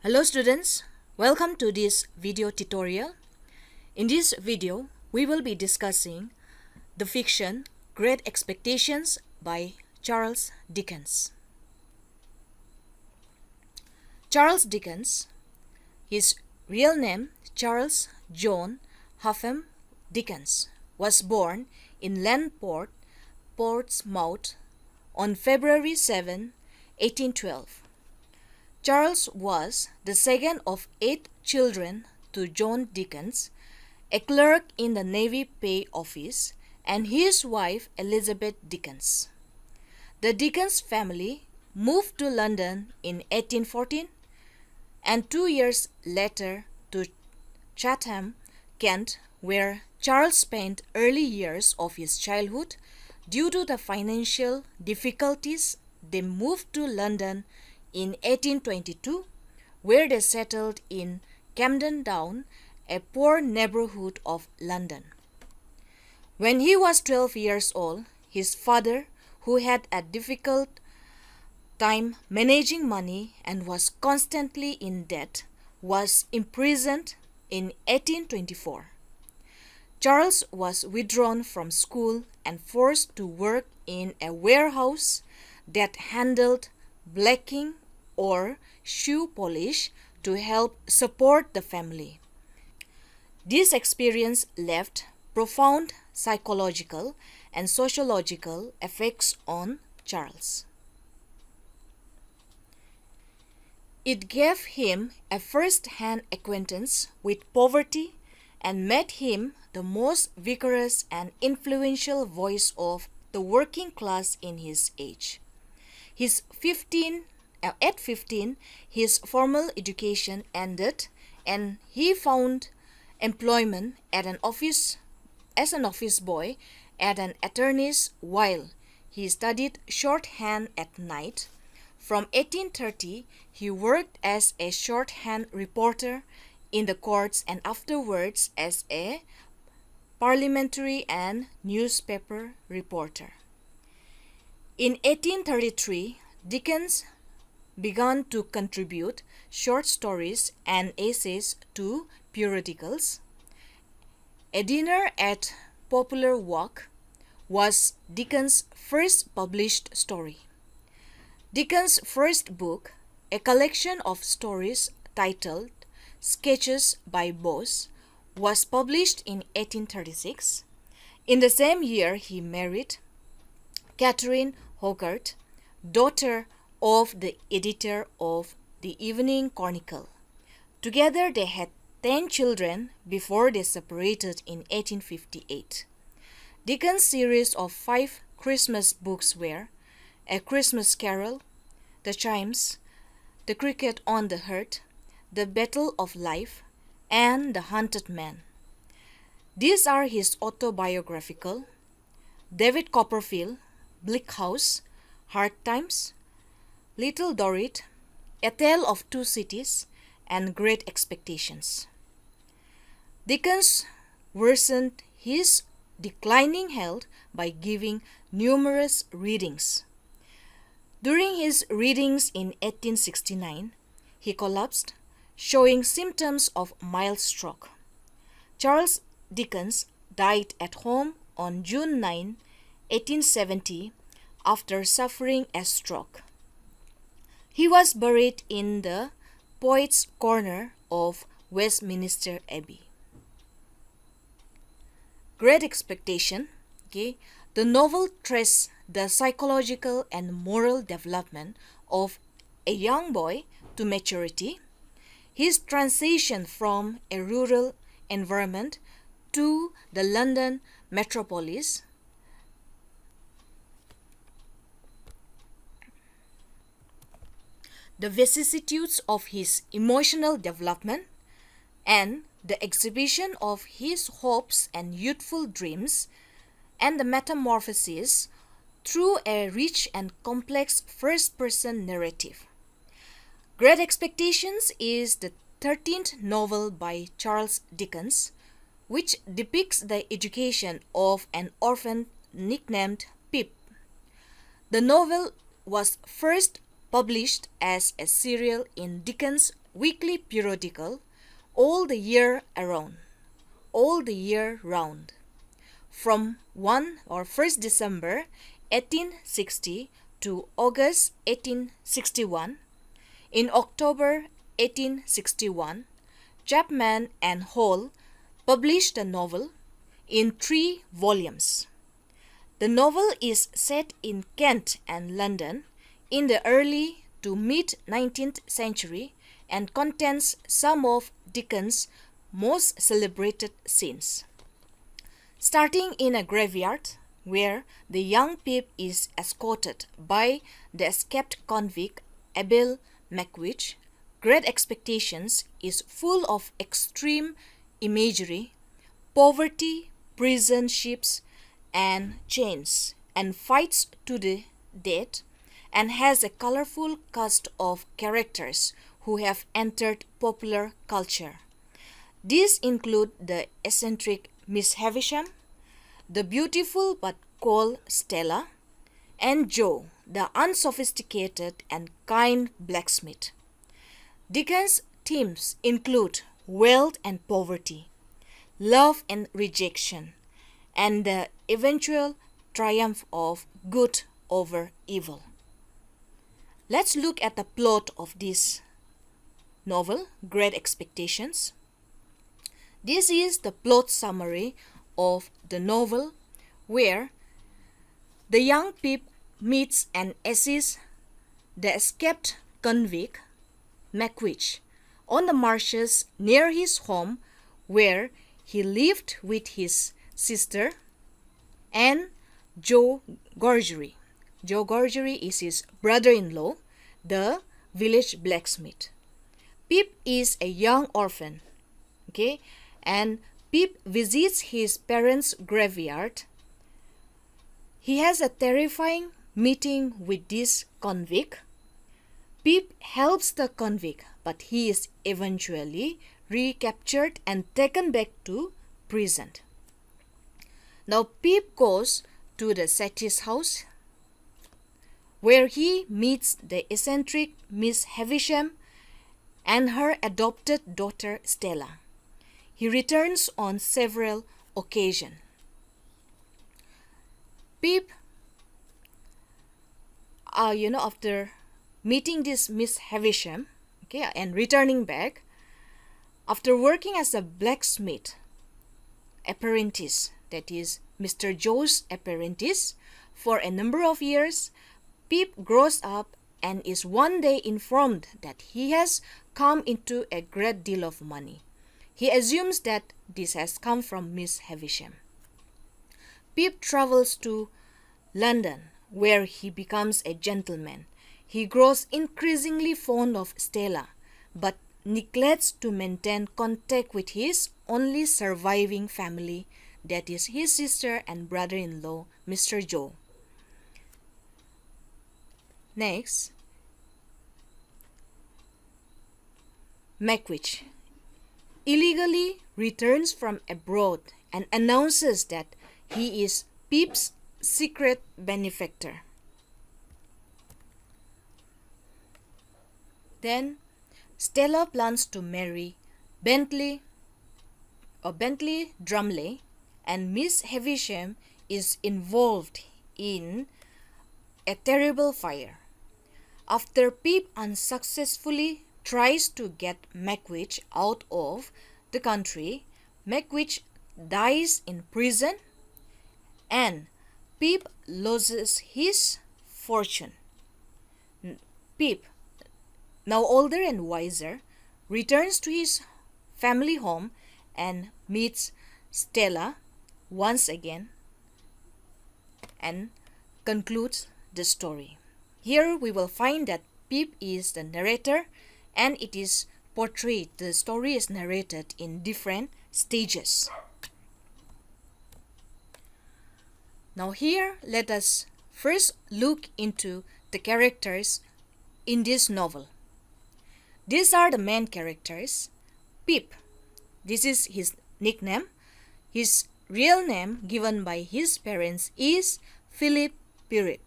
Hello students, welcome to this video tutorial. In this video, we will be discussing the fiction Great Expectations by Charles Dickens. Charles Dickens, his real name Charles John Huffam Dickens, was born in Landport, Portsmouth on February 7, 1812. Charles was the second of 8 children to John Dickens, a clerk in the Navy Pay Office, and his wife Elizabeth Dickens. The Dickens family moved to London in 1814 and 2 years later to Chatham, Kent, where Charles spent early years of his childhood. Due to the financial difficulties, they moved to London in 1822, where they settled in Camden Town, a poor neighborhood of London. When he was 12 years old, his father, who had a difficult time managing money and was constantly in debt, was imprisoned in 1824. Charles was withdrawn from school and forced to work in a warehouse that handled blacking or shoe polish to help support the family. This experience left profound psychological and sociological effects on Charles. It gave him a first-hand acquaintance with poverty and made him the most vigorous and influential voice of the working class in his age. At 15, his formal education ended and he found employment as an office boy at an attorney's while he studied shorthand at night. From 1830, he worked as a shorthand reporter in the courts and afterwards as a parliamentary and newspaper reporter. In 1833, Dickens began to contribute short stories and essays to periodicals. A Dinner at Popular Walk was Dickens' first published story. Dickens' first book, a collection of stories titled Sketches by Boz, was published in 1836. In the same year, he married Catherine Hogarth, daughter of the editor of the Evening Chronicle. Together they had 10 children before they separated in 1858. Dickens' series of 5 Christmas books were A Christmas Carol, The Chimes, The Cricket on the Hearth, The Battle of Life, and The Hunted Man. These are his autobiographical: David Copperfield, Bleak House, Hard Times, Little Dorrit, A Tale of Two Cities, and Great Expectations. Dickens worsened his declining health by giving numerous readings. During his readings in 1869, he collapsed, showing symptoms of mild stroke. Charles Dickens died at home on June 9, 1870, after suffering a stroke. He was buried in the Poets' Corner of Westminster Abbey. Great Expectation. The novel traces the psychological and moral development of a young boy to maturity, his transition from a rural environment to the London metropolis, the vicissitudes of his emotional development, and the exhibition of his hopes and youthful dreams, and the metamorphosis through a rich and complex first-person narrative. Great Expectations is the 13th novel by Charles Dickens, which depicts the education of an orphan nicknamed Pip. The novel was first published as a serial in Dickens' weekly periodical all the year around, all the year round, from 1st December 1860 to August 1861. In October 1861, Chapman and Hall published the novel in 3 volumes. The novel is set in Kent and London in the early to mid-19th century and contains some of Dickens' most celebrated scenes. Starting in a graveyard where the young Pip is escorted by the escaped convict Abel McWitch, Great Expectations is full of extreme imagery, poverty, prison ships, and chains, and fights to the death, and has a colorful cast of characters who have entered popular culture. These include the eccentric Miss Havisham, the beautiful but cold Stella, and Joe, the unsophisticated and kind blacksmith. Dickens' themes include wealth and poverty, love and rejection, and the eventual triumph of good over evil. Let's look at the plot of this novel, Great Expectations. This is the plot summary of the novel where the young Pip meets and assists the escaped convict McWitch on the marshes near his home where he lived with his sister and Joe Gorgery. Joe Gorgery is his brother-in-law, the village blacksmith. Pip is a young orphan, and Pip visits his parents' graveyard. He has a terrifying meeting with this convict. Pip helps the convict, but he is eventually recaptured and taken back to prison. Now Pip goes to the Saty's house, where he meets the eccentric Miss Havisham and her adopted daughter Stella. He returns on several occasions. Pip, after meeting this Miss Havisham, and returning back, after working as a blacksmith apprentice, that is Mr. Joe's apprentice, for a number of years, Pip grows up and is one day informed that he has come into a great deal of money. He assumes that this has come from Miss Havisham. Pip travels to London, where he becomes a gentleman. He grows increasingly fond of Stella, but neglects to maintain contact with his only surviving family, that is his sister and brother-in-law, Mr. Joe. Next, McWitch illegally returns from abroad and announces that he is Pip's secret benefactor. Then Stella plans to marry Bentley Drumley, and Miss Havisham is involved in a terrible fire. After Pip unsuccessfully tries to get McWitch out of the country, McWitch dies in prison and Pip loses his fortune. Pip, now older and wiser, returns to his family home and meets Stella once again and concludes the story. Here we will find that Pip is the narrator and it is portrayed, the story is narrated in different stages. Now here let us first look into the characters in this novel. These are the main characters. Pip, this is his nickname. His real name given by his parents is Philip Pirrip,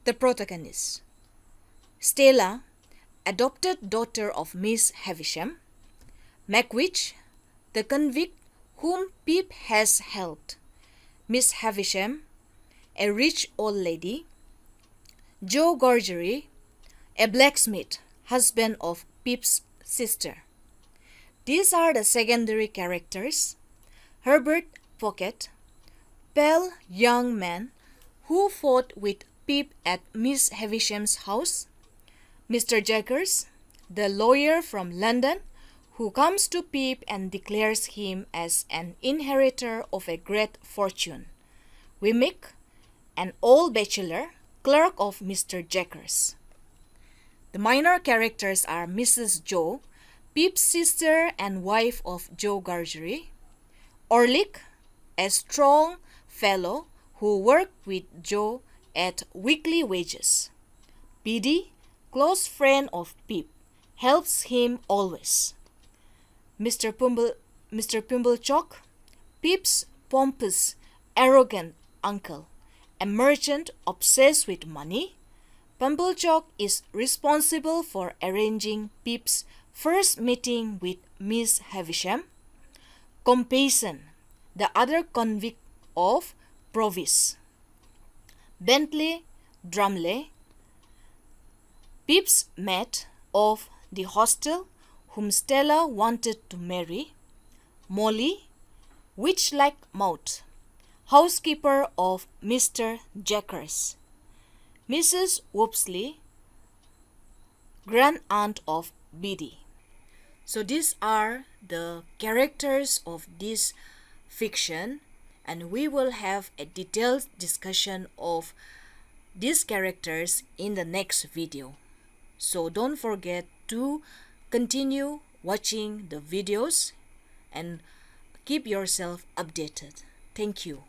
the protagonist. Stella, adopted daughter of Miss Havisham; Macwitch, the convict whom Pip has helped; Miss Havisham, a rich old lady; Joe Gorgery, a blacksmith, husband of Pip's sister. These are the secondary characters. Herbert Pocket, pale young man who fought with Pip at Miss Havisham's house; Mr. Jaggers, the lawyer from London who comes to Pip and declares him as an inheritor of a great fortune; Wemmick, an old bachelor, clerk of Mr. Jaggers. The minor characters are Mrs. Joe, Pip's sister and wife of Joe Gargery; Orlick, a strong fellow who worked with Joe at weekly wages; Biddy, close friend of Pip, helps him always; Mr. Pumblechook, Pip's pompous, arrogant uncle, a merchant obsessed with money. Pumblechook is responsible for arranging Pip's first meeting with Miss Havisham. Compeyson, the other convict of Provis. Bentley Drumley, Pip's mate of the hostel whom Stella wanted to marry. Molly, witch-like mouth, housekeeper of Mr. Jaggers. Mrs. Wopsley, grand-aunt of Biddy. So these are the characters of this fiction, and we will have a detailed discussion of these characters in the next video. So don't forget to continue watching the videos and keep yourself updated. Thank you.